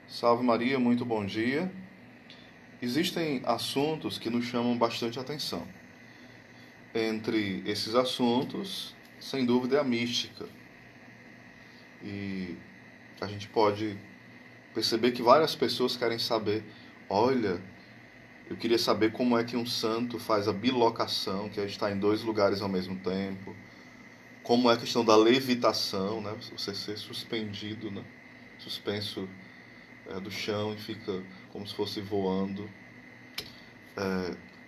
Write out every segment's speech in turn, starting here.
Salve Maria, muito bom dia. Existem assuntos que nos chamam bastante atenção. Entre esses assuntos, sem dúvida, é a mística. E a gente pode perceber que várias pessoas querem saber: olha, eu queria saber como é que um santo faz a bilocação, que é estar em dois lugares ao mesmo tempo. Como é a questão da levitação, né? Você ser suspendido, né? Suspenso do chão e fica como se fosse voando.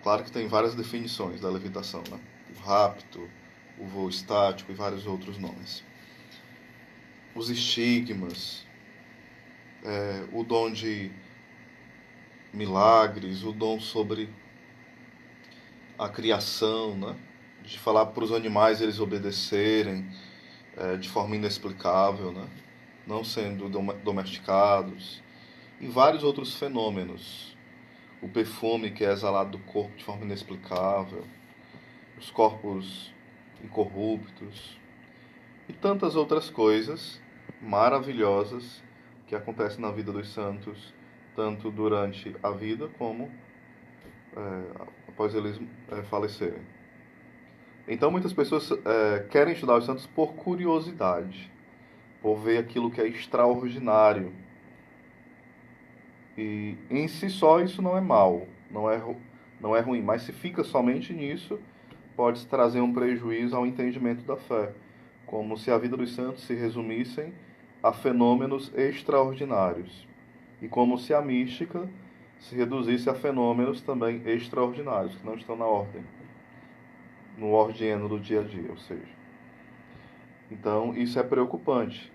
Claro que tem várias definições da levitação, né? O rapto, o voo estático e vários outros nomes. Os estigmas, o dom de milagres, o dom sobre a criação, né? De falar para os animais eles obedecerem de forma inexplicável, né? Não sendo domesticados, e vários outros fenômenos. O perfume que é exalado do corpo de forma inexplicável, os corpos incorruptos e tantas outras coisas maravilhosas que acontecem na vida dos santos, tanto durante a vida como após eles falecerem. Então muitas pessoas querem estudar os santos por curiosidade, por ver aquilo que é extraordinário. E em si só isso não é mal, não é ruim, mas se fica somente nisso, pode trazer um prejuízo ao entendimento da fé, como se a vida dos santos se resumissem a fenômenos extraordinários, e como se a mística se reduzisse a fenômenos também extraordinários, que não estão na ordem, no ordiano do dia a dia, ou seja. Então, isso é preocupante,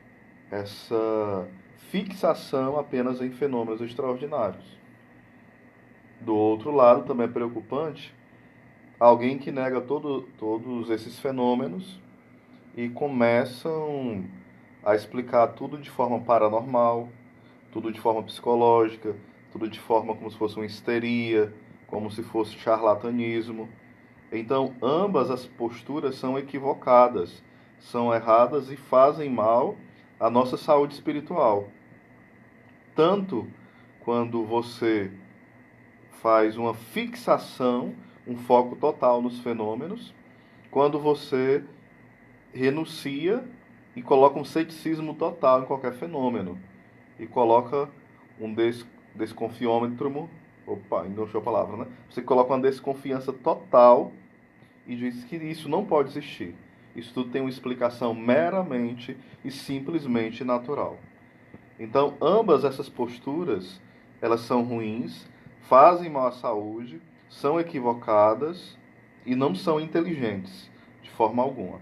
essa fixação apenas em fenômenos extraordinários. Do outro lado, também é preocupante alguém que nega todos esses fenômenos e começam a explicar tudo de forma paranormal, tudo de forma psicológica, tudo de forma como se fosse uma histeria, como se fosse charlatanismo. Então, ambas as posturas são equivocadas, são erradas e fazem mal à nossa saúde espiritual. Tanto quando você faz uma fixação, um foco total nos fenômenos, quando você renuncia e coloca um ceticismo total em qualquer fenômeno e coloca um desconfiômetro, opa, enganchou a palavra, né? Você coloca uma desconfiança total e diz que isso não pode existir. Isso tudo tem uma explicação meramente e simplesmente natural. Então, ambas essas posturas, elas são ruins, fazem mal à saúde, são equivocadas e não são inteligentes de forma alguma.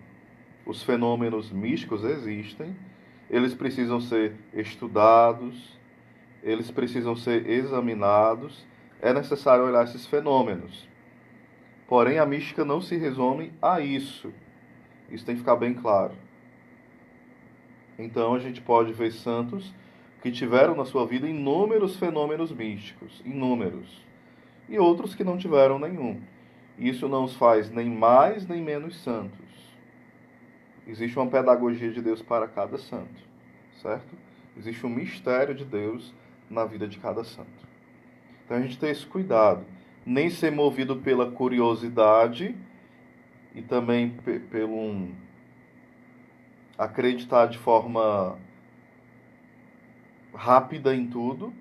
Os fenômenos místicos existem, eles precisam ser estudados, eles precisam ser examinados, é necessário olhar esses fenômenos. Porém, a mística não se resume a isso. Isso tem que ficar bem claro. Então, a gente pode ver santos que tiveram na sua vida inúmeros fenômenos místicos, inúmeros, e outros que não tiveram nenhum. Isso não os faz nem mais nem menos santos. Existe uma pedagogia de Deus para cada santo, certo? Existe um mistério de Deus na vida de cada santo. Então a gente tem esse cuidado, nem ser movido pela curiosidade e também pelo acreditar de forma rápida em tudo,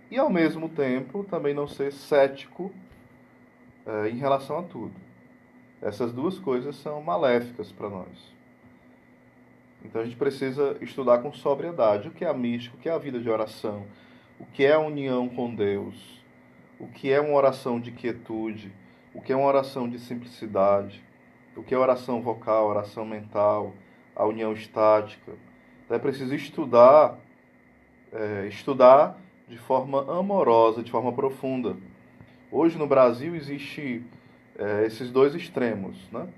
e ao mesmo tempo também não ser cético em relação a tudo. Essas duas coisas são maléficas para nós. Então a gente precisa estudar com sobriedade o que é a mística, o que é a vida de oração, o que é a união com Deus, o que é uma oração de quietude, o que é uma oração de simplicidade, o que é oração vocal, oração mental, a união estática. Então é preciso estudar de forma amorosa, de forma profunda. Hoje no Brasil existe esses dois extremos, né?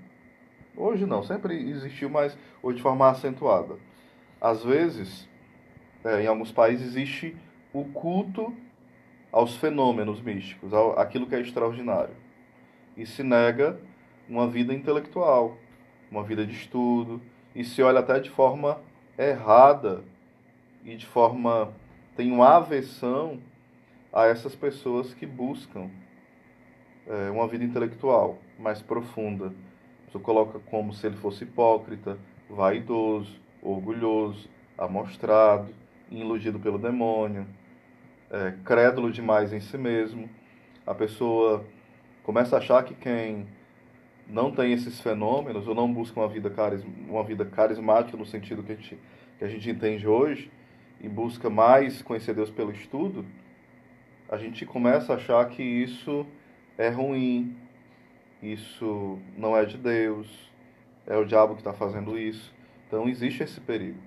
Hoje não, sempre existiu, mas hoje de forma acentuada. Às vezes, em alguns países existe o culto aos fenômenos místicos, aquilo que é extraordinário. E se nega uma vida intelectual, uma vida de estudo, e se olha até de forma errada e de forma tenho aversão a essas pessoas que buscam uma vida intelectual mais profunda. Você coloca como se ele fosse hipócrita, vaidoso, orgulhoso, amostrado, iludido pelo demônio, crédulo demais em si mesmo. A pessoa começa a achar que quem não tem esses fenômenos, ou não busca uma vida carismática no sentido que a gente entende hoje, e busca mais conhecer Deus pelo estudo, a gente começa a achar que isso é ruim, isso não é de Deus, é o diabo que está fazendo isso. Então existe esse perigo.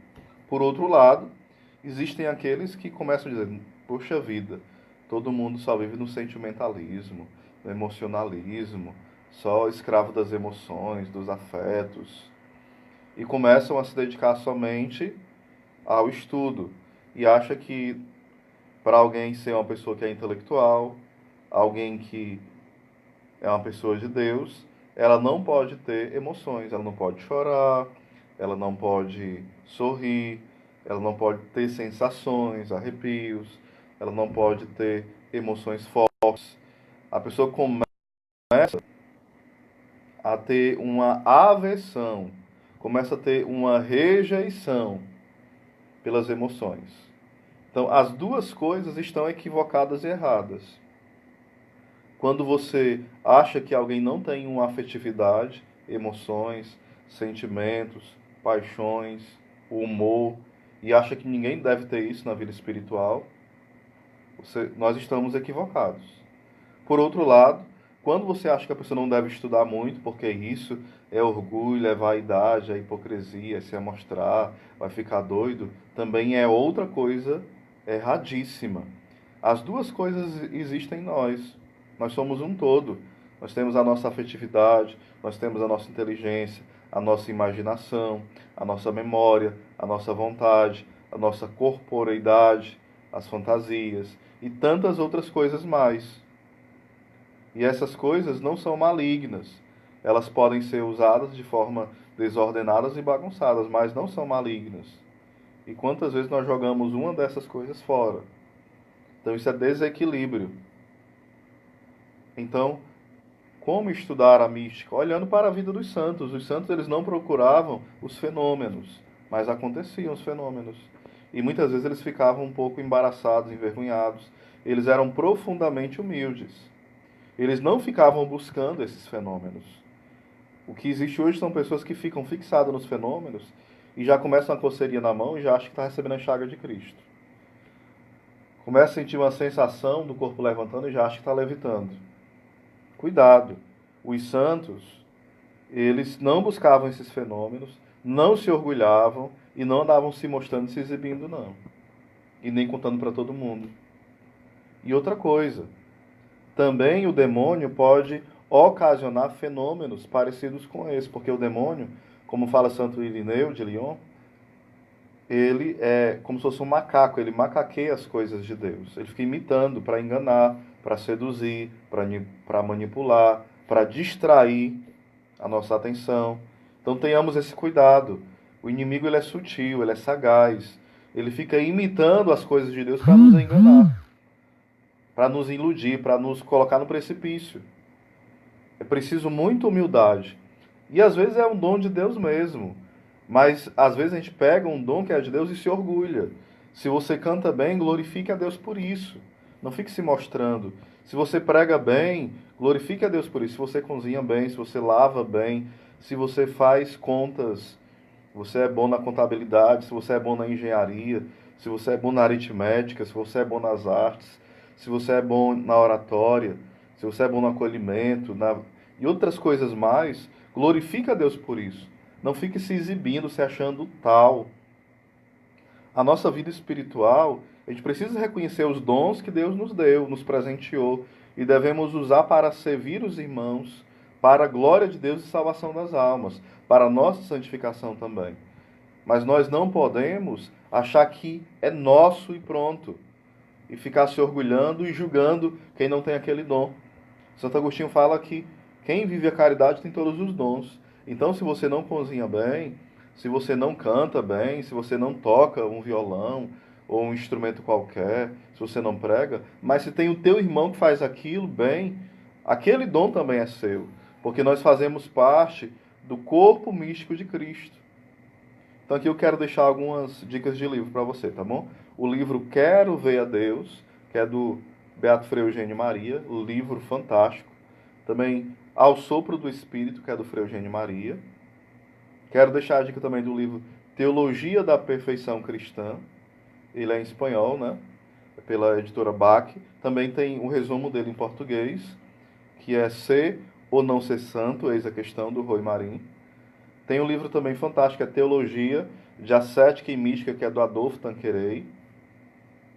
Por outro lado, existem aqueles que começam a dizer, poxa vida, todo mundo só vive no sentimentalismo, no emocionalismo, só escravo das emoções, dos afetos, e começam a se dedicar somente ao estudo, e acha que para alguém ser uma pessoa que é intelectual, alguém que é uma pessoa de Deus, ela não pode ter emoções, ela não pode chorar, ela não pode sorrir, ela não pode ter sensações, arrepios, ela não pode ter emoções fortes. A pessoa começa a ter uma aversão, começa a ter uma rejeição pelas emoções. Então, as duas coisas estão equivocadas e erradas. Quando você acha que alguém não tem uma afetividade, emoções, sentimentos, paixões, humor, e acha que ninguém deve ter isso na vida espiritual, nós estamos equivocados. Por outro lado, quando você acha que a pessoa não deve estudar muito, porque isso é orgulho, é vaidade, é hipocrisia, é se amostrar, vai ficar doido, também é outra coisa erradíssima. As duas coisas existem em nós. Nós somos um todo. Nós temos a nossa afetividade, nós temos a nossa inteligência, a nossa imaginação, a nossa memória, a nossa vontade, a nossa corporeidade, as fantasias e tantas outras coisas mais. E essas coisas não são malignas. Elas podem ser usadas de forma desordenadas e bagunçadas, mas não são malignas. E quantas vezes nós jogamos uma dessas coisas fora? Então isso é desequilíbrio. Então, como estudar a mística? Olhando para a vida dos santos. Os santos eles não procuravam os fenômenos, mas aconteciam os fenômenos. E muitas vezes eles ficavam um pouco embaraçados, envergonhados. Eles eram profundamente humildes. Eles não ficavam buscando esses fenômenos. O que existe hoje são pessoas que ficam fixadas nos fenômenos e já começam a coceirinha na mão e já acham que está recebendo a chaga de Cristo. Começa a sentir uma sensação do corpo levantando e já acha que está levitando. Cuidado. Os santos, eles não buscavam esses fenômenos, não se orgulhavam e não andavam se mostrando, se exibindo, não. E nem contando para todo mundo. E outra coisa, também o demônio pode ocasionar fenômenos parecidos com esse, porque o demônio, como fala Santo Irineu de Lyon, ele é como se fosse um macaco, ele macaqueia as coisas de Deus. Ele fica imitando para enganar, para seduzir, para manipular, para distrair a nossa atenção. Então tenhamos esse cuidado. O inimigo ele é sutil, ele é sagaz. Ele fica imitando as coisas de Deus para nos enganar, para nos iludir, para nos colocar no precipício. É preciso muita humildade. E às vezes é um dom de Deus mesmo. Mas às vezes a gente pega um dom que é de Deus e se orgulha. Se você canta bem, glorifique a Deus por isso. Não fique se mostrando. Se você prega bem, glorifique a Deus por isso. Se você cozinha bem, se você lava bem, se você faz contas, você é bom na contabilidade, se você é bom na engenharia, se você é bom na aritmética, se você é bom nas artes, se você é bom na oratória, se você é bom no acolhimento, e outras coisas mais, glorifique a Deus por isso. Não fique se exibindo, se achando tal. A nossa vida espiritual, a gente precisa reconhecer os dons que Deus nos deu, nos presenteou, e devemos usar para servir os irmãos, para a glória de Deus e salvação das almas, para a nossa santificação também. Mas nós não podemos achar que é nosso e pronto, e ficar se orgulhando e julgando quem não tem aquele dom. Santo Agostinho fala que quem vive a caridade tem todos os dons. Então, se você não cozinha bem, se você não canta bem, se você não toca um violão, ou um instrumento qualquer, se você não prega, mas se tem o teu irmão que faz aquilo bem, aquele dom também é seu, porque nós fazemos parte do corpo místico de Cristo. Então aqui eu quero deixar algumas dicas de livro para você, tá bom? O livro Quero Ver a Deus, que é do Beato Frei Eugênio Maria, um livro fantástico. Também Ao Sopro do Espírito, que é do Frei Eugênio Maria. Quero deixar a dica também do livro Teologia da Perfeição Cristã. Ele é em espanhol, né? É pela editora Bach. Também tem um resumo dele em português, que é Ser ou Não Ser Santo, eis a questão, do Rui Marim. Tem um livro também fantástico, é Teologia de Ascética e Mística, que é do Adolfo Tanqueray,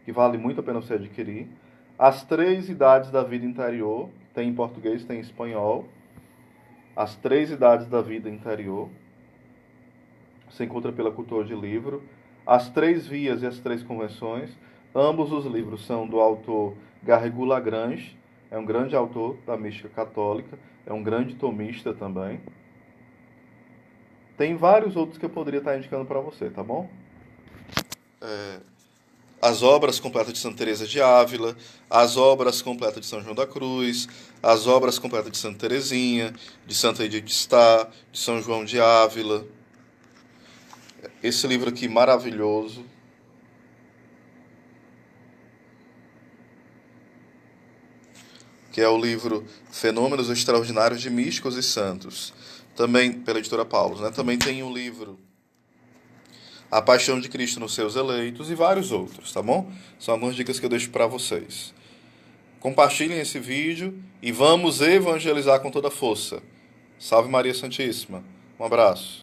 que vale muito a pena você adquirir. As Três Idades da Vida Interior, tem em português, tem em espanhol. As Três Idades da Vida Interior, você encontra pela Cultura de Livro. As Três Vias e as Três Convenções, ambos os livros são do autor Garrigou Lagrange, é um grande autor da mística católica, é um grande tomista também. Tem vários outros que eu poderia estar indicando para você, tá bom? As obras completas de Santa Teresa de Ávila, as obras completas de São João da Cruz, as obras completas de Santa Teresinha, de Santa Edith Stein, de São João de Ávila. Esse livro aqui maravilhoso, que é o livro Fenômenos Extraordinários de Místicos e Santos, também pela editora Paulus, né? Também tem um livro A Paixão de Cristo nos Seus Eleitos e vários outros, tá bom? São algumas dicas que eu deixo para vocês. Compartilhem esse vídeo e vamos evangelizar com toda a força. Salve Maria Santíssima. Um abraço.